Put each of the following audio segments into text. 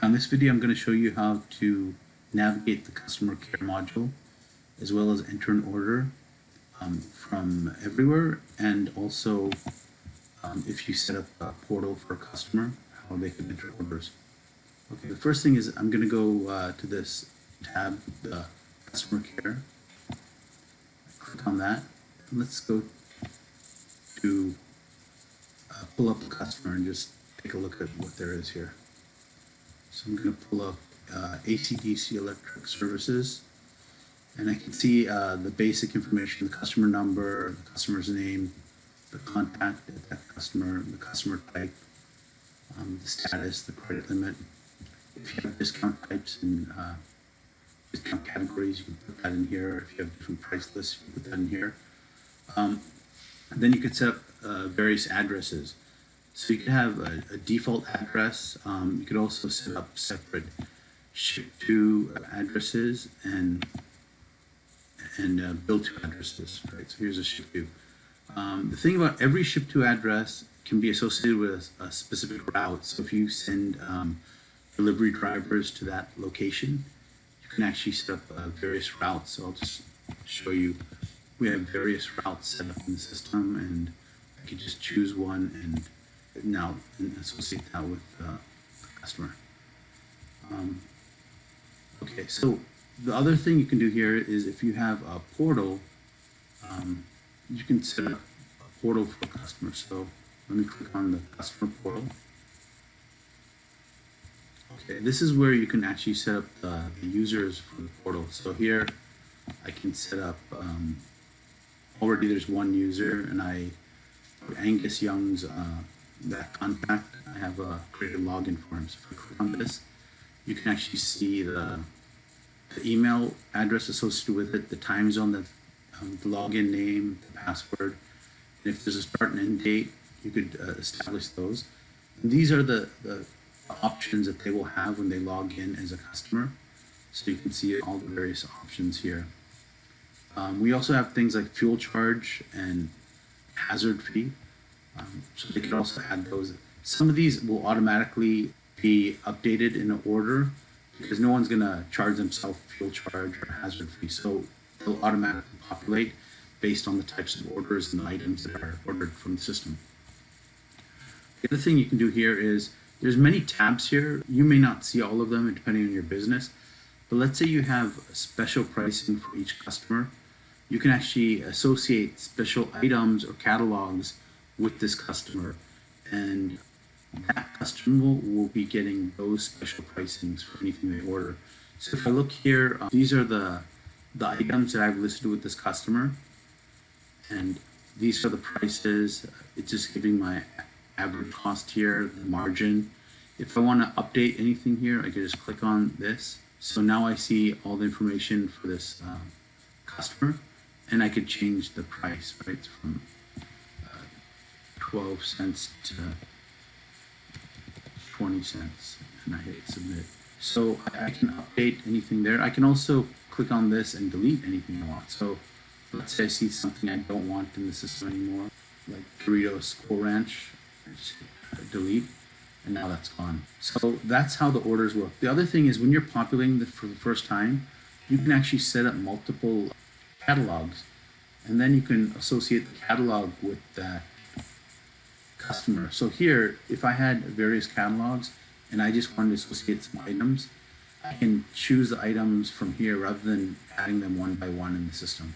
On this video, I'm going to show you how to navigate the customer care module, as well as enter an order from Averiware, and also if you set up a portal for a customer, how they can enter orders. Okay, the first thing is I'm going to go to this tab, the customer care. Click on that, and let's go to pull up the customer and just take a look at what there is here. So I'm going to pull up AC/DC electric services, and I can see the basic information: the customer number, the customer's name, the contact at that customer, the customer type, the status, the credit limit. If you have discount types and discount categories, you can put that in here. If you have different price lists, you can put that in here. Then you could set up various addresses. So you could have a default address. You could also set up separate ship to addresses and bill to addresses. Right. So here's a ship to. The thing about every ship to address can be associated with a specific route. So if you send delivery drivers to that location, you can actually set up various routes. So I'll just show you. We have various routes set up in the system, and I can just choose one and now associate that with the customer. Okay, so the other thing you can do here is if you have a portal, you can set up a portal for a customer. So let me click on the customer portal. Okay, this is where you can actually set up the users for the portal. So here I can set up, already there's one user, and Angus Young's that contact, I have created a login for him. So if I click on this, you can actually see the email address associated with it, the time zone, the login name, the password, and if there's a start and end date, you could establish those. And these are the options that they will have when they log in as a customer. So you can see all the various options here. We also have things like fuel charge and hazard fee. So they can also add those. Some of these will automatically be updated in an order because no one's going to charge themselves fuel charge or hazard fee. So they'll automatically populate based on the types of orders and the items that are ordered from the system. The other thing you can do here is there's many tabs here. You may not see all of them depending on your business, but let's say you have special pricing for each customer. You can actually associate special items or catalogs with this customer, and that customer will be getting those special pricings for anything they order. So if I look here, these are the items that I've listed with this customer, and these are the prices. It's just giving my average cost here, the margin. If I want to update anything here, I can just click on this. So now I see all the information for this customer, and I could change the price, right, from 12 cents to 20 cents, and I hit submit. So I can update anything there. I can also click on this and delete anything I want. So let's say I see something I don't want in the system anymore, like Doritos Cool Ranch, I just hit delete, and now that's gone. So that's how the orders work. The other thing is when you're populating this for the first time, you can actually set up multiple catalogs, and then you can associate the catalog with that customer. So here, if I had various catalogs and I just wanted to associate some items, I can choose the items from here rather than adding them one by one in the system.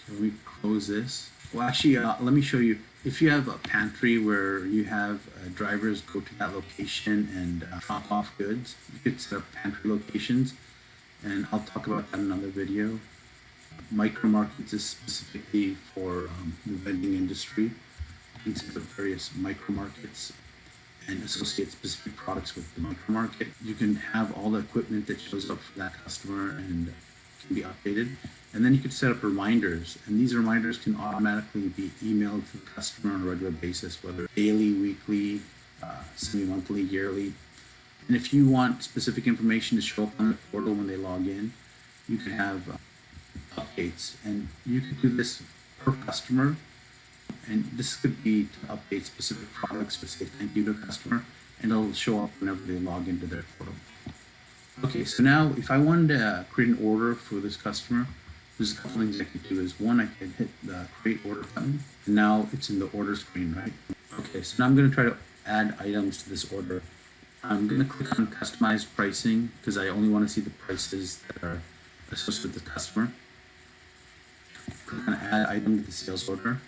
Okay, we close this. Well, actually, let me show you. If you have a pantry where you have drivers go to that location and drop off goods, you could set up pantry locations, and I'll talk about that in another video. Micro markets is specifically for the vending industry. You can set up various micro markets and associate specific products with the micro market. You can have all the equipment that shows up for that customer and can be updated. And then you could set up reminders, and these reminders can automatically be emailed to the customer on a regular basis, whether daily, weekly, semi-monthly, yearly. And if you want specific information to show up on the portal when they log in, you can have updates, and you can do this per customer, and this could be to update specific products to say thank you to a customer, and it'll show up whenever they log into their portal. Okay, so now if I wanted to create an order for this customer, there's a couple things I could do. Is one, I could hit the create order button, and now it's in the order screen, right? Okay, so now I'm going to try to add items to this order. I'm going to click on customize pricing because I only want to see the prices that are associated with the customer. Click on add item to the sales order.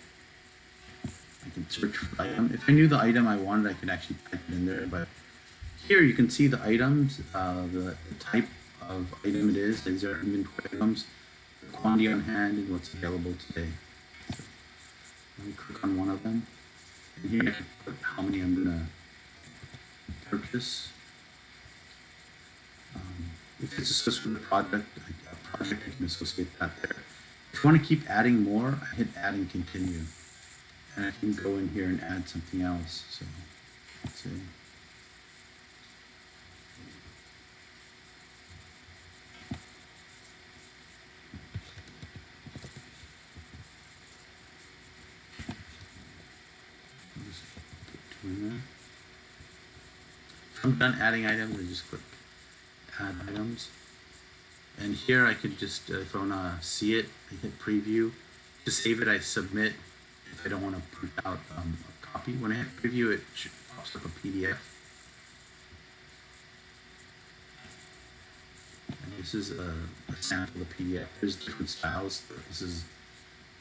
I can search for the item. If I knew the item I wanted, I could actually type it in there, but here you can see the items, the type of item it is. These are inventory items, the quantity on hand, and what's available today. So let me click on one of them. And here I can put how many I'm going to purchase. If it's associated with a project, I can associate that there. If you want to keep adding more, I hit add and continue. And I can go in here and add something else. So let's see. If I'm done adding items, I just click add items. And here I could just, if I want to see it, I hit preview. To save it, I submit. If I don't want to print out a copy, when I hit preview, it pops up a PDF. And this is a sample of PDF. There's different styles, but this is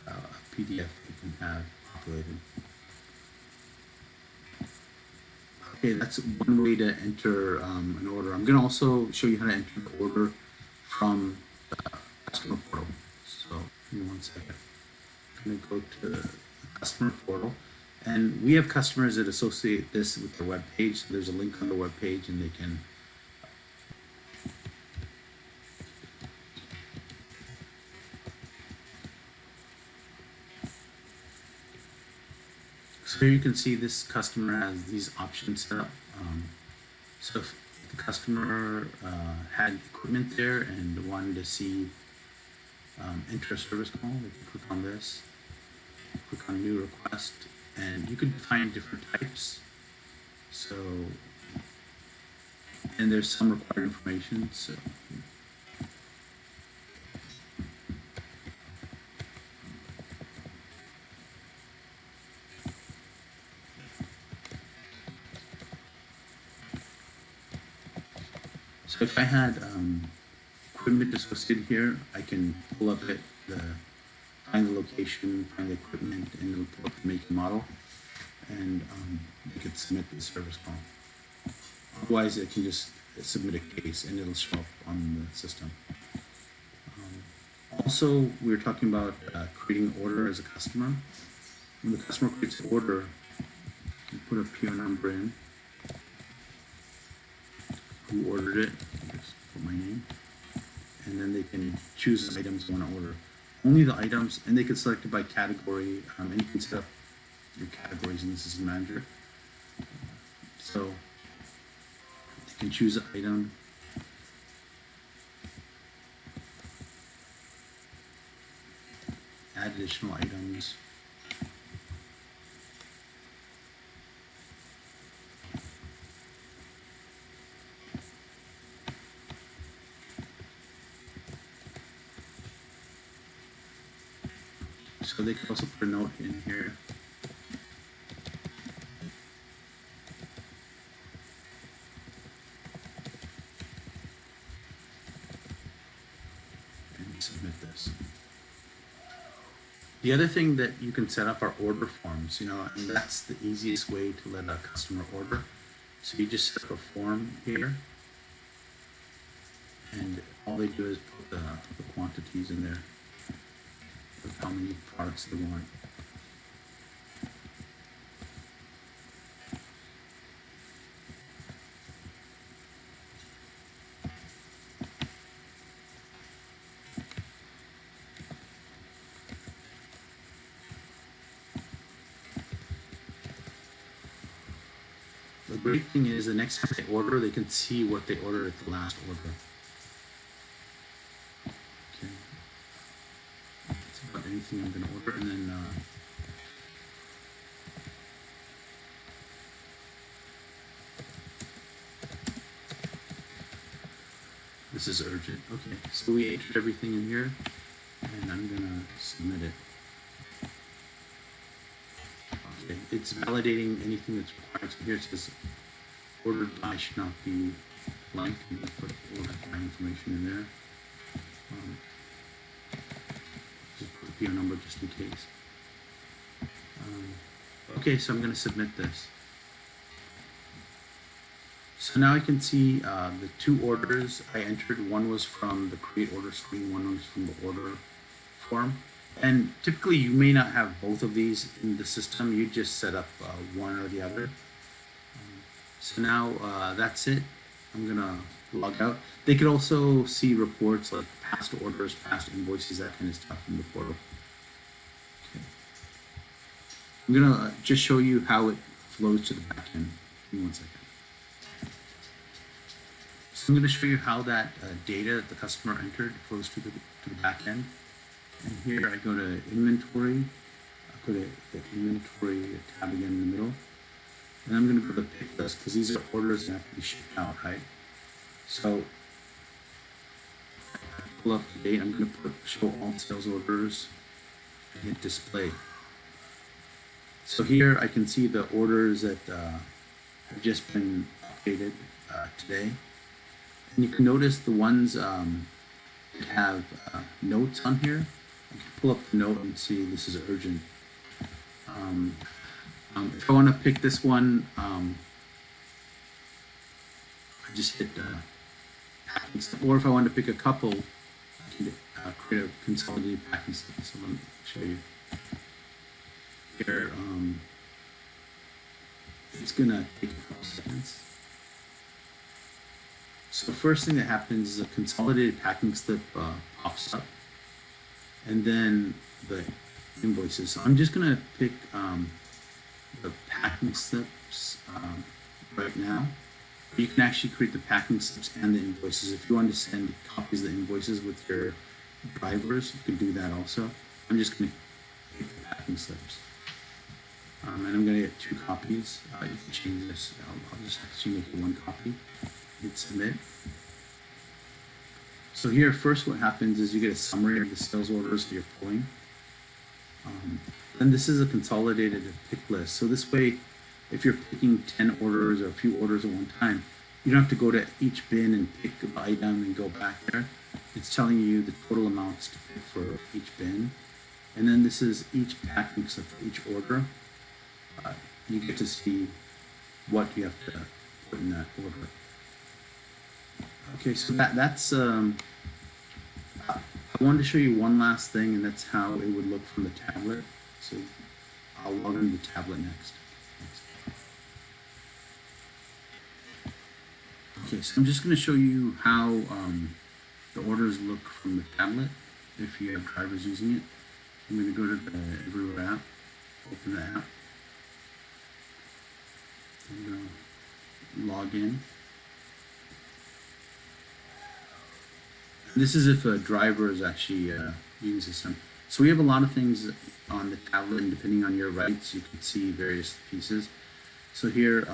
a PDF you can have populated. Okay, that's one way to enter an order. I'm going to also show you how to enter the order from the customer portal. So give me one second. I'm going to go to the customer portal, and we have customers that associate this with their web page. So there's a link on the web page, and they can so here you can see this customer has these options set up. So if the customer had equipment there and wanted to see enter a service call, they can click on this, click on new request, and you could define different types. So, and there's some required information. So if I had equipment associated here, I can pull up find the location, find the equipment, and it'll pull up the make and model, and you could submit the service call. Otherwise, I can just submit a case, and it'll show up on the system. Also, we were talking about creating an order as a customer. When the customer creates an order, you put a PO number in, who ordered it, just put my name, and then they can choose the items they want to order. Only the items, and they can select it by category, and you can set up your categories in the system manager. So they can choose an item, add additional items, so they can also put a note in here. And submit this. The other thing that you can set up are order forms, and that's the easiest way to let a customer order. So you just set up a form here, and all they do is put the quantities in there of how many products they want. The great thing is the next time they order, they can see what they ordered at the last order. Okay. That's about anything I'm going to order, and then This is urgent. Okay, so we entered everything in here, and I'm gonna submit it. Okay, it's validating anything that's required. So here it says ordered by should not be blank, and I put ordered by information in there. Just put a PO number just in case. Okay, so I'm going to submit this. So now I can see the two orders I entered. One was from the create order screen, one was from the order form. And typically you may not have both of these in the system. You just set up one or the other. So now that's it. I'm going to log out. They could also see reports like past orders, past invoices, that kind of stuff in the portal. Okay. I'm going to just show you how it flows to the back end. Give me 1 second. So I'm going to show you how that data that the customer entered flows to the back end. And here I go to inventory. I go to the inventory tab again in the middle. And I'm going to go to pick list because these are orders that have to be shipped out, right? So pull up the date. I'm going to put show all sales orders and hit display. So here I can see the orders that have just been updated today. And you can notice the ones that have notes on here. I can pull up the note and see this is urgent. If I want to pick this one, I just hit packing slip. Or if I want to pick a couple, I can create a consolidated packing slip. So let me show you here. It's gonna take a couple seconds. So the first thing that happens is a consolidated packing slip pops up, and then the invoices. So I'm just gonna pick the packing slips right now. You can actually create the packing slips and the invoices. If you want to send copies of the invoices with your drivers, you can do that also. I'm just gonna pick the packing slips. And I'm gonna get 2 copies. You can change this. I'll just actually make it 1 copy. Hit submit. So here, first what happens is you get a summary of the sales orders that you're pulling. Then this is a consolidated pick list. So this way, if you're picking 10 orders or a few orders at one time, you don't have to go to each bin and pick the item and go back there. It's telling you the total amounts to pick for each bin. And then this is each packing slip for each order. You get to see what you have to put in that order. Okay, so that's I wanted to show you one last thing, and that's how it would look from the tablet. So I'll log into the tablet next. Okay, so I'm just going to show you how the orders look from the tablet if you have drivers using it. I'm going to go to the Averiware app, open the app. I'm going to log in. This is if a driver is actually using the system. So we have a lot of things on the tablet, and depending on your rights, you can see various pieces. So here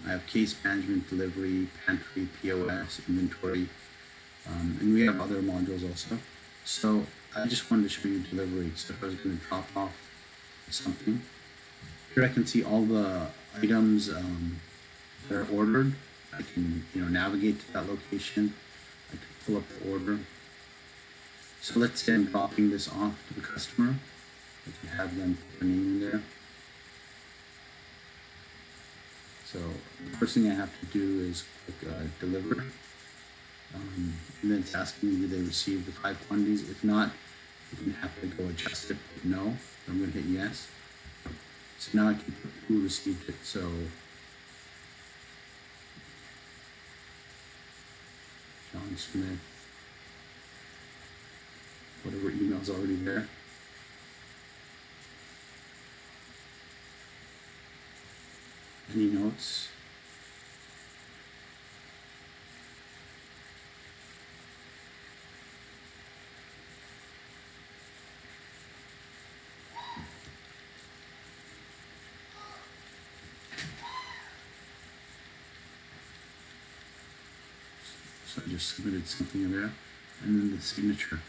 I have case management, delivery, pantry, POS, inventory, and we have other modules also. So I just wanted to show you delivery. So if I was going to drop off something, here I can see all the items that are ordered. I can navigate to that location. I can pull up the order. So let's say I'm dropping this off to the customer. I can have them put their name in there. So the first thing I have to do is click deliver. And then it's asking me, did they receive the 5 quantities? If not, you can have to go adjust it. No, I'm going to hit yes. So now I can put who received it. So John Smith, whatever email's already there. Any notes? So I just submitted something in there, and then the signature.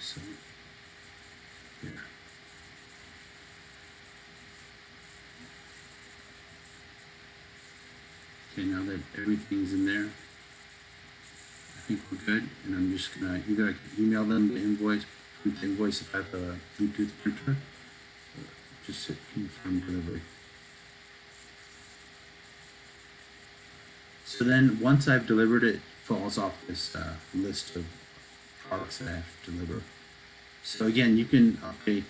So here. Okay, now that everything's in there, I think we're good. And I'm just gonna either I can email them the invoice, print the invoice if I have a Bluetooth printer, or just hit confirm delivery. So then once I've delivered it, falls off this list of products that I have to deliver. So again, you can update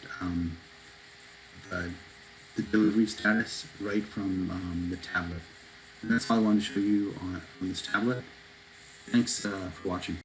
the, the delivery status right from the tablet. And that's all I wanted to show you on this tablet. Thanks for watching.